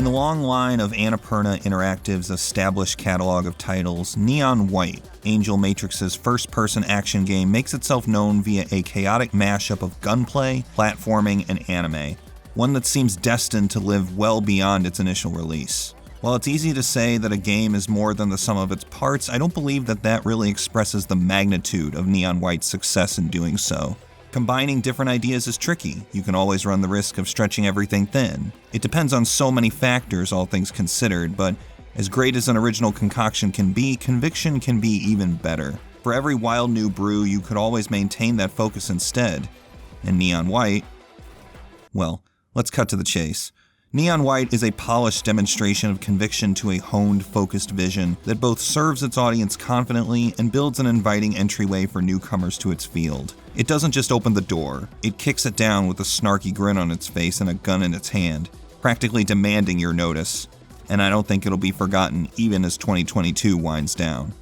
In the long line of Annapurna Interactive's established catalog of titles, Neon White, Angel Matrix's first-person action game, makes itself known via a chaotic mashup of gunplay, platforming, and anime, one that seems destined to live well beyond its initial release. While it's easy to say that a game is more than the sum of its parts, I don't believe that really expresses the magnitude of Neon White's success in doing so. Combining different ideas is tricky. You can always run the risk of stretching everything thin. It depends on so many factors, all things considered, but as great as an original concoction can be, conviction can be even better. For every wild new brew, you could always maintain that focus instead. And Neon White, well, let's cut to the chase. Neon White is a polished demonstration of conviction to a honed, focused vision that both serves its audience confidently and builds an inviting entryway for newcomers to its field. It doesn't just open the door, it kicks it down with a snarky grin on its face and a gun in its hand, practically demanding your notice. And I don't think it'll be forgotten even as 2022 winds down.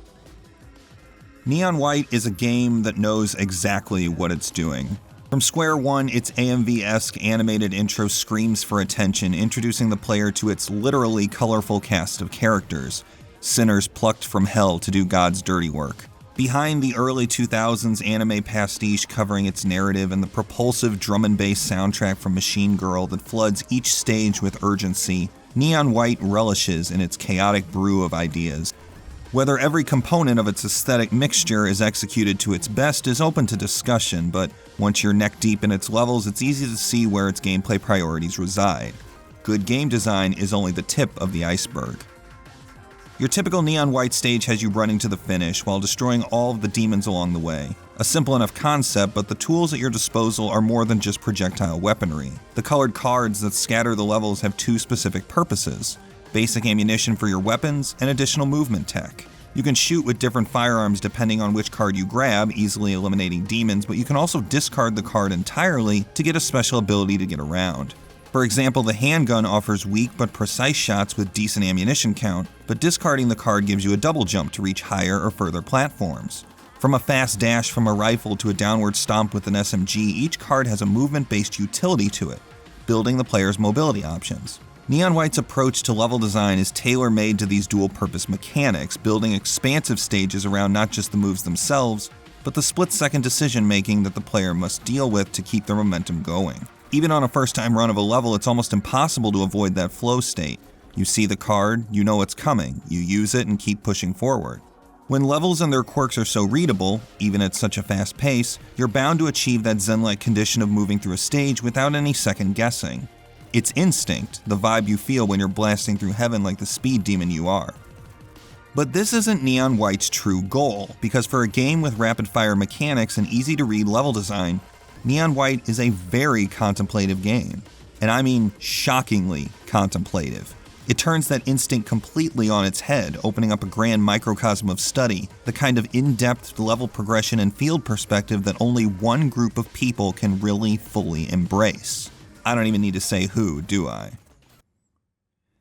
Neon White is a game that knows exactly what it's doing. From square one, its AMV-esque animated intro screams for attention, introducing the player to its literally colorful cast of characters, sinners plucked from hell to do God's dirty work. Behind the early 2000s anime pastiche covering its narrative and the propulsive drum and bass soundtrack from Machine Girl that floods each stage with urgency, Neon White relishes in its chaotic brew of ideas. Whether every component of its aesthetic mixture is executed to its best is open to discussion, but once you're neck deep in its levels, it's easy to see where its gameplay priorities reside. Good game design is only the tip of the iceberg. Your typical Neon White stage has you running to the finish while destroying all of the demons along the way. A simple enough concept, but the tools at your disposal are more than just projectile weaponry. The colored cards that scatter the levels have two specific purposes: basic ammunition for your weapons, and additional movement tech. You can shoot with different firearms depending on which card you grab, easily eliminating demons, but you can also discard the card entirely to get a special ability to get around. For example, the handgun offers weak but precise shots with decent ammunition count, but discarding the card gives you a double jump to reach higher or further platforms. From a fast dash from a rifle to a downward stomp with an SMG, each card has a movement-based utility to it, building the player's mobility options. Neon White's approach to level design is tailor-made to these dual-purpose mechanics, building expansive stages around not just the moves themselves, but the split-second decision-making that the player must deal with to keep their momentum going. Even on a first-time run of a level, it's almost impossible to avoid that flow state. You see the card, you know it's coming, you use it and keep pushing forward. When levels and their quirks are so readable, even at such a fast pace, you're bound to achieve that zen-like condition of moving through a stage without any second guessing. It's instinct, the vibe you feel when you're blasting through heaven like the speed demon you are. But this isn't Neon White's true goal, because for a game with rapid-fire mechanics and easy-to-read level design, Neon White is a very contemplative game. And I mean shockingly contemplative. It turns that instinct completely on its head, opening up a grand microcosm of study, the kind of in-depth level progression and field perspective that only one group of people can really fully embrace. I don't even need to say who, do I?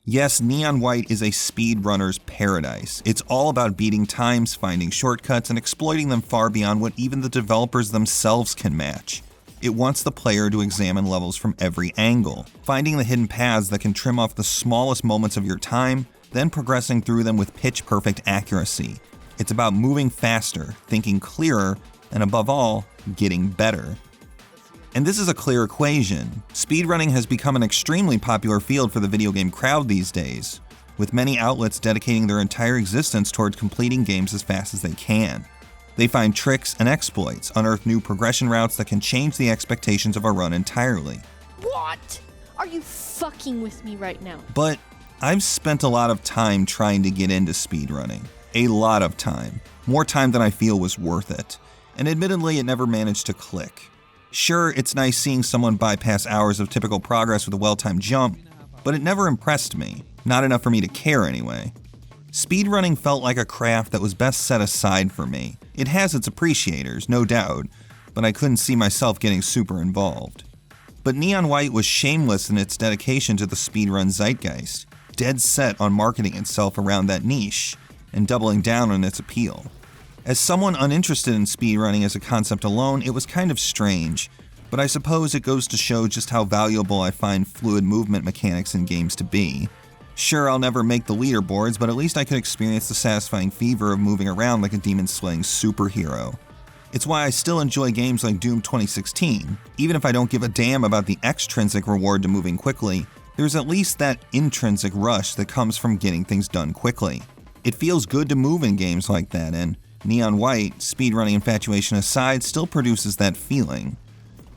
Yes, Neon White is a speedrunner's paradise. It's all about beating times, finding shortcuts, and exploiting them far beyond what even the developers themselves can match. It wants the player to examine levels from every angle, finding the hidden paths that can trim off the smallest moments of your time, then progressing through them with pitch-perfect accuracy. It's about moving faster, thinking clearer, and above all, getting better. And this is a clear equation. Speedrunning has become an extremely popular field for the video game crowd these days, with many outlets dedicating their entire existence towards completing games as fast as they can. They find tricks and exploits, unearth new progression routes that can change the expectations of a run entirely. What? Are you fucking with me right now? But I've spent a lot of time trying to get into speedrunning. A lot of time. More time than I feel was worth it. And admittedly, it never managed to click. Sure, it's nice seeing someone bypass hours of typical progress with a well-timed jump, but it never impressed me. Not enough for me to care anyway. Speedrunning felt like a craft that was best set aside for me. It has its appreciators, no doubt, but I couldn't see myself getting super involved. But Neon White was shameless in its dedication to the speedrun zeitgeist, dead set on marketing itself around that niche, and doubling down on its appeal. As someone uninterested in speedrunning as a concept alone, it was kind of strange, but I suppose it goes to show just how valuable I find fluid movement mechanics in games to be. Sure, I'll never make the leaderboards, but at least I could experience the satisfying fever of moving around like a demon-slaying superhero. It's why I still enjoy games like Doom 2016. Even if I don't give a damn about the extrinsic reward to moving quickly, there's at least that intrinsic rush that comes from getting things done quickly. It feels good to move in games like that, and Neon White, speedrunning infatuation aside, still produces that feeling.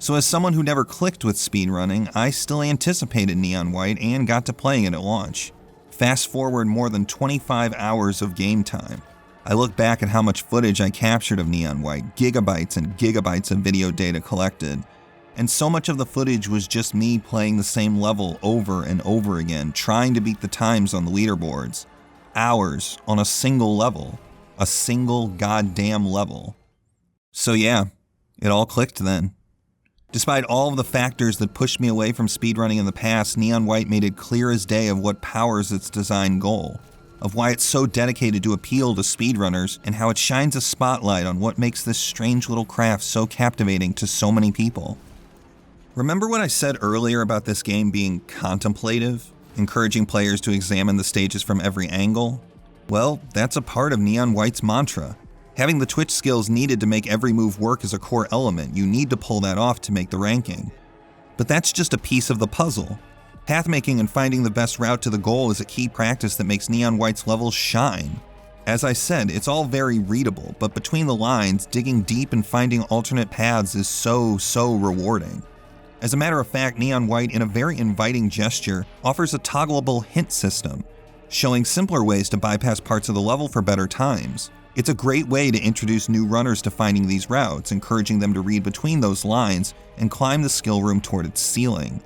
So as someone who never clicked with speedrunning, I still anticipated Neon White and got to playing it at launch. Fast forward more than 25 hours of game time. I look back at how much footage I captured of Neon White, gigabytes and gigabytes of video data collected, and so much of the footage was just me playing the same level over and over again, trying to beat the times on the leaderboards. Hours on a single level. A single goddamn level. So yeah, it all clicked then. Despite all of the factors that pushed me away from speedrunning in the past, Neon White made it clear as day of what powers its design goal, of why it's so dedicated to appeal to speedrunners, and how it shines a spotlight on what makes this strange little craft so captivating to so many people. Remember what I said earlier about this game being contemplative, encouraging players to examine the stages from every angle? Well, that's a part of Neon White's mantra. Having the twitch skills needed to make every move work is a core element. You need to pull that off to make the ranking. But that's just a piece of the puzzle. Pathmaking and finding the best route to the goal is a key practice that makes Neon White's levels shine. As I said, it's all very readable, but between the lines, digging deep and finding alternate paths is so rewarding. As a matter of fact, Neon White, in a very inviting gesture, offers a toggleable hint system, showing simpler ways to bypass parts of the level for better times. It's a great way to introduce new runners to finding these routes, encouraging them to read between those lines and climb the skill room toward its ceiling.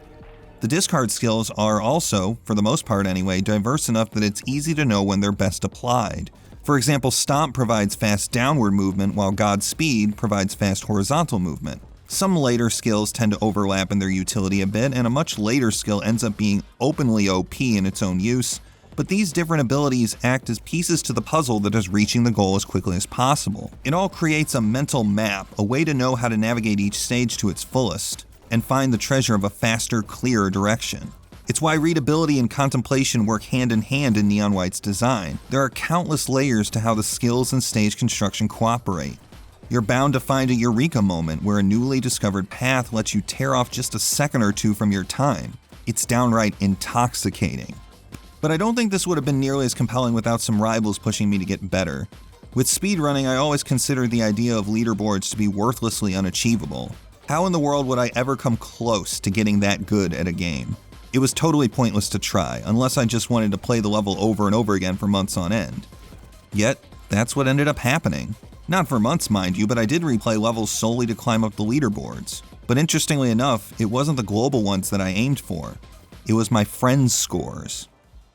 The discard skills are also, for the most part anyway, diverse enough that it's easy to know when they're best applied. For example, Stomp provides fast downward movement, while Godspeed provides fast horizontal movement. Some later skills tend to overlap in their utility a bit, and a much later skill ends up being openly OP in its own use, but these different abilities act as pieces to the puzzle that is reaching the goal as quickly as possible. It all creates a mental map, a way to know how to navigate each stage to its fullest, and find the treasure of a faster, clearer direction. It's why readability and contemplation work hand in hand in Neon White's design. There are countless layers to how the skills and stage construction cooperate. You're bound to find a eureka moment where a newly discovered path lets you tear off just a second or two from your time. It's downright intoxicating. But I don't think this would have been nearly as compelling without some rivals pushing me to get better. With speedrunning, I always considered the idea of leaderboards to be worthlessly unachievable. How in the world would I ever come close to getting that good at a game? It was totally pointless to try, unless I just wanted to play the level over and over again for months on end. Yet, that's what ended up happening. Not for months, mind you, but I did replay levels solely to climb up the leaderboards. But interestingly enough, it wasn't the global ones that I aimed for. It was my friends' scores.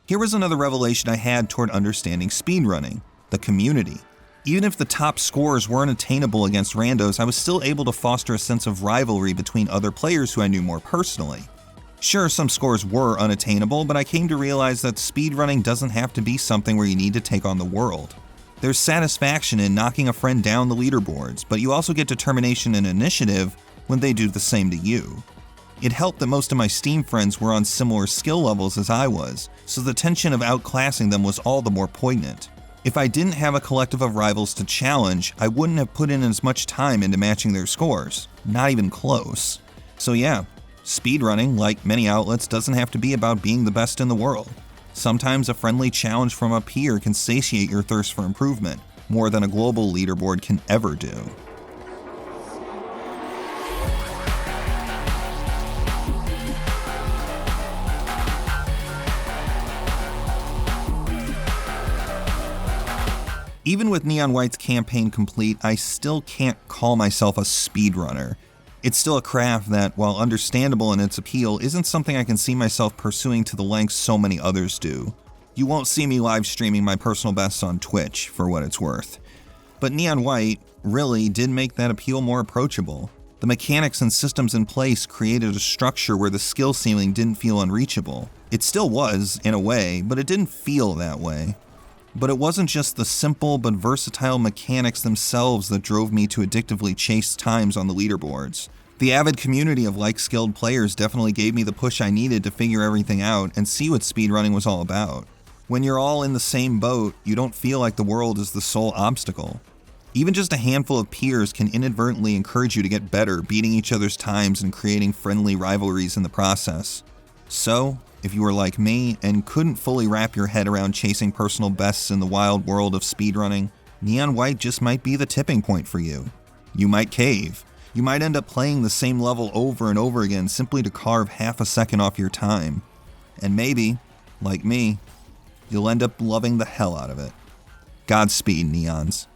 Here was another revelation I had toward understanding speedrunning: the community. Even if the top scores weren't attainable against randos, I was still able to foster a sense of rivalry between other players who I knew more personally. Sure, some scores were unattainable, but I came to realize that speedrunning doesn't have to be something where you need to take on the world. There's satisfaction in knocking a friend down the leaderboards, but you also get determination and initiative when they do the same to you. It helped that most of my Steam friends were on similar skill levels as I was, so the tension of outclassing them was all the more poignant. If I didn't have a collective of rivals to challenge, I wouldn't have put in as much time into matching their scores. Not even close. So yeah, speedrunning, like many outlets, doesn't have to be about being the best in the world. Sometimes a friendly challenge from a peer can satiate your thirst for improvement, more than a global leaderboard can ever do. Even with Neon White's campaign complete, I still can't call myself a speedrunner. It's still a craft that, while understandable in its appeal, isn't something I can see myself pursuing to the lengths so many others do. You won't see me live streaming my personal bests on Twitch, for what it's worth. But Neon White really did make that appeal more approachable. The mechanics and systems in place created a structure where the skill ceiling didn't feel unreachable. It still was, in a way, but it didn't feel that way. But it wasn't just the simple but versatile mechanics themselves that drove me to addictively chase times on the leaderboards. The avid community of like-skilled players definitely gave me the push I needed to figure everything out and see what speedrunning was all about. When you're all in the same boat, you don't feel like the world is the sole obstacle. Even just a handful of peers can inadvertently encourage you to get better, beating each other's times and creating friendly rivalries in the process. So, if you were like me and couldn't fully wrap your head around chasing personal bests in the wild world of speedrunning, Neon White just might be the tipping point for you. You might cave. You might end up playing the same level over and over again simply to carve half a second off your time. And maybe, like me, you'll end up loving the hell out of it. Godspeed, Neons.